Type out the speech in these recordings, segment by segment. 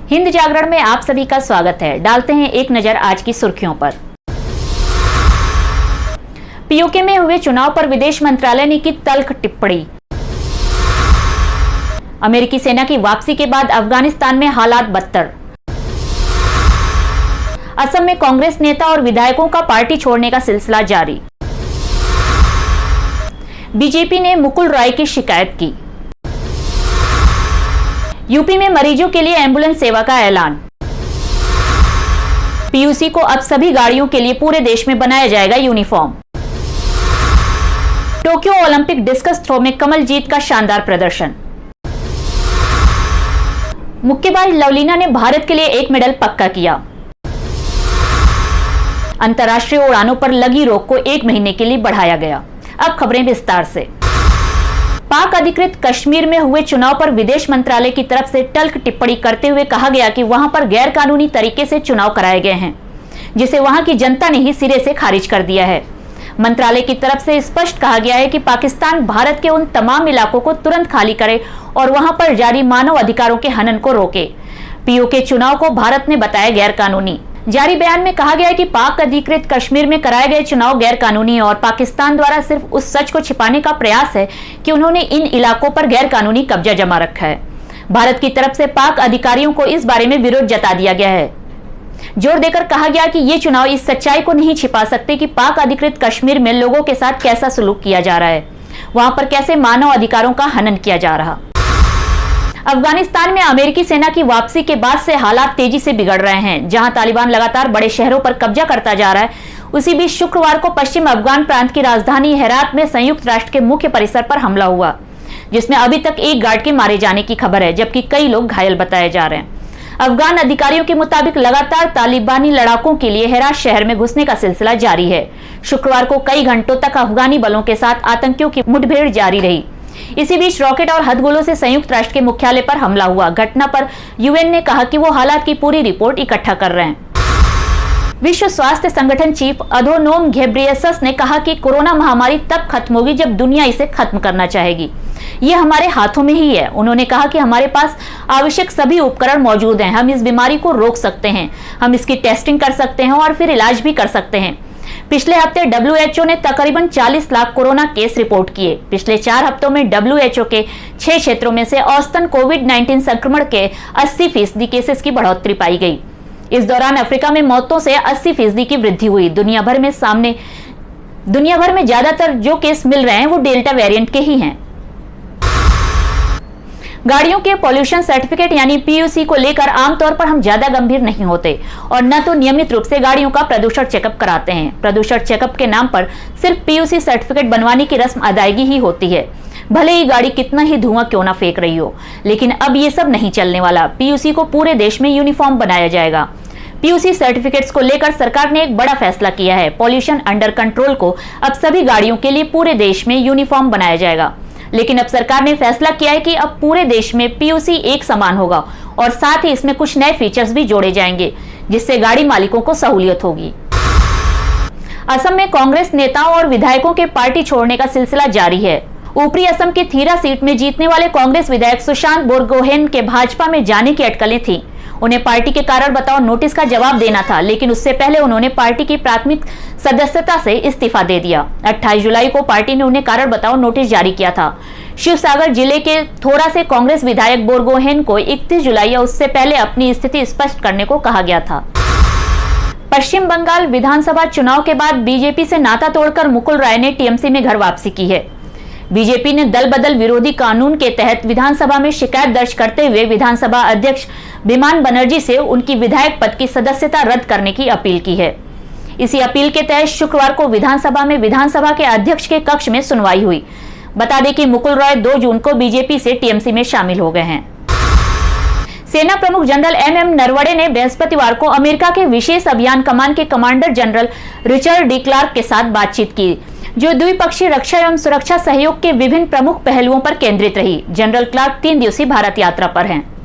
हिंद जागरण में आप सभी का स्वागत है। डालते हैं एक नजर आज की सुर्खियों पर। पीओके में हुए चुनाव पर विदेश मंत्रालय ने की तल्ख टिप्पणी। अमेरिकी सेना की वापसी के बाद अफगानिस्तान में हालात बदतर। असम में कांग्रेस नेता और विधायकों का पार्टी छोड़ने का सिलसिला जारी। बीजेपी ने मुकुल रॉय की शिकायत की। यूपी में मरीजों के लिए एम्बुलेंस सेवा का ऐलान। पीयूसी को अब सभी गाड़ियों के लिए पूरे देश में बनाया जाएगा uniform. Tokyo Olympic discus throw में कमलजीत का शानदार प्रदर्शन। मुक्केबाज लवलीना ने भारत के लिए एक मेडल पक्का किया। अंतर्राष्ट्रीय उड़ानों पर लगी रोक को 1 महीने के लिए बढ़ाया गया। अब खबरें विस्तार से। पाक अधिकृत कश्मीर में हुए चुनाव पर विदेश मंत्रालय की तरफ से तल्ख टिप्पणी करते हुए कहा गया कि वहां पर गैर कानूनी तरीके से चुनाव कराए गए हैं, जिसे वहां की जनता ने ही सिरे से खारिज कर दिया है। मंत्रालय की तरफ से स्पष्ट कहा गया है कि पाकिस्तान भारत के उन तमाम इलाकों को तुरंत खाली करे और वहां पर जारी मानव अधिकारों के हनन को रोके। पीओके चुनाव को भारत ने बताया गैर कानूनी। जारी बयान में कहा गया है कि पाक अधिकृत कश्मीर में कराए गए चुनाव गैर कानूनी और पाकिस्तान द्वारा सिर्फ उस सच को छिपाने का प्रयास है कि उन्होंने इन इलाकों पर गैर कानूनी कब्जा जमा रखा है। भारत की तरफ से पाक अधिकारियों को इस बारे में विरोध जता दिया गया है। जोर देकर कहा गया कि ये चुनाव इस सच्चाई को नहीं छिपा सकते कि पाक अधिकृत कश्मीर में लोगों के साथ कैसा सलूक किया जा रहा है, वहां पर कैसे मानव अधिकारों का हनन किया जा रहा। अफगानिस्तान में अमेरिकी सेना की वापसी के बाद से हालात तेजी से बिगड़ रहे हैं। जहां तालिबान लगातार बड़े शहरों पर कब्जा करता जा रहा है, उसी बीच शुक्रवार को पश्चिम अफगान प्रांत की राजधानी हेरात में संयुक्त राष्ट्र के मुख्य परिसर पर हमला हुआ, जिसमें अभी तक एक गार्ड के मारे जाने की खबर है, जबकि कई लोग घायल बताए जा रहे हैं। अफगान अधिकारियों के मुताबिक लगातार तालिबानी लड़ाकों के लिए हेरात शहर में घुसने का सिलसिला जारी है। शुक्रवार को कई घंटों तक अफगानी बलों के साथ आतंकियों की मुठभेड़ जारी रही। इसी बीच रॉकेट और हथगोलों से संयुक्त राष्ट्र के मुख्यालय पर हमला हुआ। घटना पर यूएन ने कहा कि वो हालात की पूरी रिपोर्ट इकट्ठा कर रहे हैं। विश्व स्वास्थ्य संगठन चीफ अधोनोम घेब्रेयेसस ने कहा कि कोरोना महामारी तब खत्म होगी जब दुनिया इसे खत्म करना चाहेगी। ये हमारे हाथों में ही है। उन्होंने कहा कि हमारे पास आवश्यक सभी उपकरण मौजूद हैं। हम इस बीमारी को रोक सकते हैं, हम इसकी टेस्टिंग कर सकते हैं और फिर इलाज भी कर सकते हैं। पिछले हफ्ते WHO ने तकरीबन 40 लाख कोरोना केस रिपोर्ट किए। पिछले 4 हफ्तों में WHO के 6 क्षेत्रों में से औसतन कोविड-19 संक्रमण के 80% केसेस की बढ़ोतरी पाई गई। इस दौरान अफ्रीका में मौतों से 80% की वृद्धि हुई। दुनिया भर में ज्यादातर जो केस मिल रहे हैं वो डेल्टा वेरिएंट के ही हैं। गाड़ियों के पॉल्यूशन सर्टिफिकेट यानी पीयूसी को लेकर आमतौर पर हम ज्यादा गंभीर नहीं होते और न तो नियमित रूप से गाड़ियों का प्रदूषण चेकअप कराते हैं। प्रदूषण चेकअप के नाम पर सिर्फ पीयूसी सर्टिफिकेट बनवाने की रस्म अदायगी ही होती है, भले ही गाड़ी कितना ही धुआं क्यों ना फेंक रही हो। लेकिन अब ये सब नहीं चलने वाला। पीयूसी को पूरे देश में यूनिफॉर्म बनाया जाएगा। पीयूसी सर्टिफिकेट्स को लेकर सरकार ने एक बड़ा फैसला किया है। पॉल्यूशन अंडर कंट्रोल को अब सभी गाड़ियों के लिए पूरे देश में यूनिफॉर्म बनाया जाएगा। लेकिन अब सरकार ने फैसला किया है कि अब पूरे देश में पीयूसी एक समान होगा और साथ ही इसमें कुछ नए फीचर्स भी जोड़े जाएंगे, जिससे गाड़ी मालिकों को सहूलियत होगी। असम में कांग्रेस नेताओं और विधायकों के पार्टी छोड़ने का सिलसिला जारी है। ऊपरी असम की थीरा सीट में जीतने वाले कांग्रेस विधायक सुशांत बोरगोहेन के भाजपा में जाने की अटकलें थी। उन्हें पार्टी के कारण बताओ नोटिस का जवाब देना था, लेकिन उससे पहले उन्होंने पार्टी की प्राथमिक सदस्यता से इस्तीफा दे दिया। 28 जुलाई को पार्टी ने उन्हें कारण बताओ नोटिस जारी किया था। शिवसागर जिले के थोरा से कांग्रेस विधायक बोरगोहेन को 31 जुलाई या उससे पहले अपनी स्थिति स्पष्ट करने को कहा गया था। पश्चिम बंगाल विधानसभा चुनाव के बाद बीजेपी से नाता तोड़कर मुकुल रॉय ने टीएमसी में घर वापसी की है। बीजेपी ने दल बदल विरोधी कानून के तहत विधानसभा में शिकायत दर्ज करते हुए विधानसभा अध्यक्ष बिमान बनर्जी से उनकी विधायक पद की सदस्यता रद्द करने की अपील की है। इसी अपील के तहत शुक्रवार को विधानसभा में विधानसभा के अध्यक्ष के कक्ष में सुनवाई हुई। बता दें कि मुकुल रॉय 2 जून को बीजेपी से टीएमसी में शामिल हो गए हैं। सेना प्रमुख जनरल MM नरवणे ने बृहस्पतिवार को अमेरिका के विशेष अभियान कमान के commander general Richard de Klerk के साथ बातचीत की, जो द्विपक्षीय रक्षा एवं सुरक्षा सहयोग के विभिन्न प्रमुख पहलुओं पर केंद्रित रही। जनरल क्लार्क 3 दिवसीय भारत यात्रा पर हैं।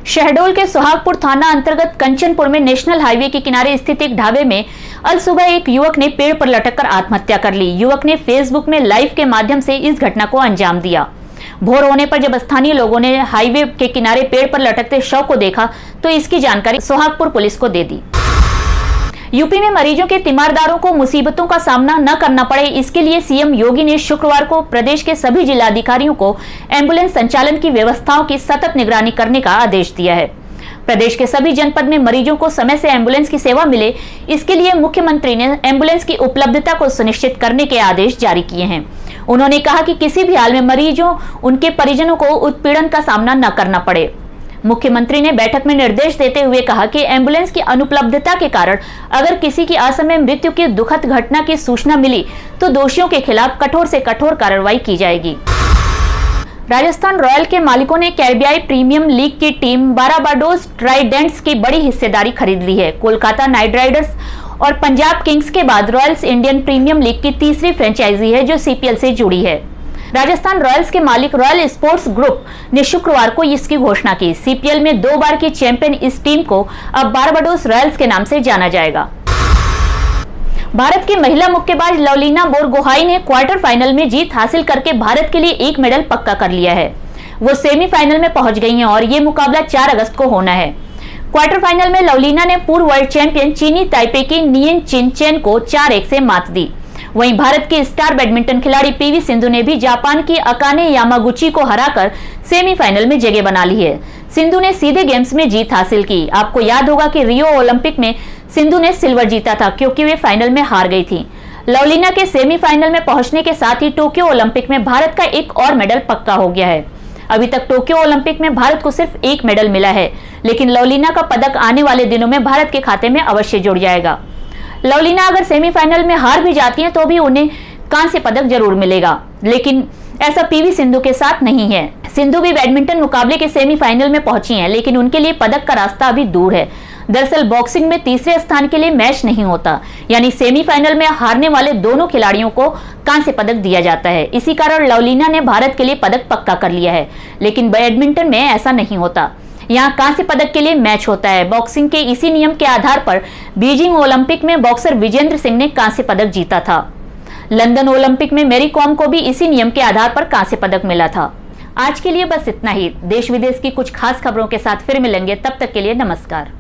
शहडोल के सुहागपुर थाना अंतर्गत कंचनपुर में नेशनल हाईवे के किनारे स्थित एक ढाबे में अल सुबह एक युवक ने पेड़ पर लटककर आत्महत्या कर ली। युवक ने फेसबुक में लाइव के माध्यम से इस घटना को अंजाम दिया। भोर होने पर जब स्थानीय लोगों ने हाईवे के किनारे पेड़ पर लटकते शव को देखा तो इसकी जानकारी सोहागपुर पुलिस को दे दी। यूपी में मरीजों के तीमारदारों को मुसीबतों का सामना न करना पड़े, इसके लिए सीएम योगी ने शुक्रवार को प्रदेश के सभी जिलाधिकारियों को एम्बुलेंस संचालन की व्यवस्थाओं की सतत निगरानी करने का आदेश दिया है। प्रदेश के सभी जनपद में मरीजों को समय से एम्बुलेंस की सेवा मिले, इसके लिए मुख्यमंत्री ने एम्बुलेंस की उपलब्धता को सुनिश्चित करने के आदेश जारी किए हैं। उन्होंने कहा कि किसी भी हाल में मरीजों उनके परिजनों को उत्पीड़न का सामना न करना पड़े। मुख्यमंत्री ने बैठक में निर्देश देते हुए कहा कि एम्बुलेंस की अनुपलब्धता के कारण अगर किसी की असमय मृत्यु की दुखद घटना की सूचना मिली तो दोषियों के खिलाफ कठोर से कठोर कार्रवाई की जाएगी। राजस्थान रॉयल के मालिकों ने कैरिबियाई प्रीमियम लीग की टीम बाराबाडोस ट्राइडेंट्स की बड़ी हिस्सेदारी खरीद ली है। कोलकाता नाइट राइडर्स और पंजाब किंग्स के बाद रॉयल्स इंडियन प्रीमियम लीग की तीसरी फ्रेंचाइजी है जो सीपीएल से जुड़ी है। राजस्थान रॉयल्स के मालिक रॉयल स्पोर्ट्स ग्रुप ने शुक्रवार को इसकी घोषणा की। सीपीएल में 2 बार की चैंपियन इस टीम को अब बारबाडोस रॉयल्स के नाम से जाना जाएगा। भारत की महिला मुक्केबाज लवलीना बोरगोहाई ने क्वार्टर फाइनल में जीत हासिल करके भारत के लिए एक मेडल पक्का कर लिया है। वो सेमीफाइनल में पहुंच गई हैं और ये मुकाबला 4 अगस्त को होना है। क्वार्टर फाइनल में लवलीना ने पूर्व वर्ल्ड चैंपियन चीनी ताइपे की नियन चिन चेन को 4-1 से मात दी। वहीं भारत की स्टार बैडमिंटन खिलाड़ी पीवी सिंधु ने भी जापान की अकाने यामागुची को हराकर सेमीफाइनल में जगह बना ली है। सिंधु ने सीधे गेम्स में जीत हासिल की। आपको याद होगा कि रियो ओलंपिक में सिंधु ने सिल्वर जीता था क्योंकि वे फाइनल में हार गई थी। लवलीना के सेमीफाइनल में पहुंचने के साथ ही टोक्यो ओलंपिक में भारत का एक और मेडल पक्का हो गया है। अभी तक टोक्यो ओलंपिक में भारत को सिर्फ 1 मेडल मिला है, लेकिन लवलीना का पदक आने वाले दिनों में भारत के खाते में अवश्य जुड़ जाएगा। लवलीना अगर सेमीफाइनल में हार भी जाती हैं तो भी उन्हें कांस्य पदक जरूर मिलेगा, लेकिन ऐसा पीवी सिंधु के साथ नहीं है। सिंधु भी बैडमिंटन मुकाबले के सेमीफाइनल में पहुंची हैं, लेकिन उनके लिए पदक का रास्ता अभी दूर है। दरअसल बॉक्सिंग में तीसरे स्थान के लिए मैच नहीं होता, यानी सेमीफाइनल में हारने वाले दोनों खिलाड़ियों को कांस्य पदक दिया जाता है। इसी कारण लवलीना ने भारत के लिए पदक पक्का कर लिया है, लेकिन बैडमिंटन में ऐसा नहीं होता। यहाँ कांस्य पदक के लिए मैच होता है। बॉक्सिंग के इसी नियम के आधार पर बीजिंग ओलंपिक में बॉक्सर विजेंद्र सिंह ने कांस्य पदक जीता था। लंदन ओलंपिक में मैरी कॉम को भी इसी नियम के आधार पर कांस्य पदक मिला था। आज के लिए बस इतना ही। देश विदेश की कुछ खास खबरों के साथ फिर मिलेंगे, तब तक के लिए नमस्कार।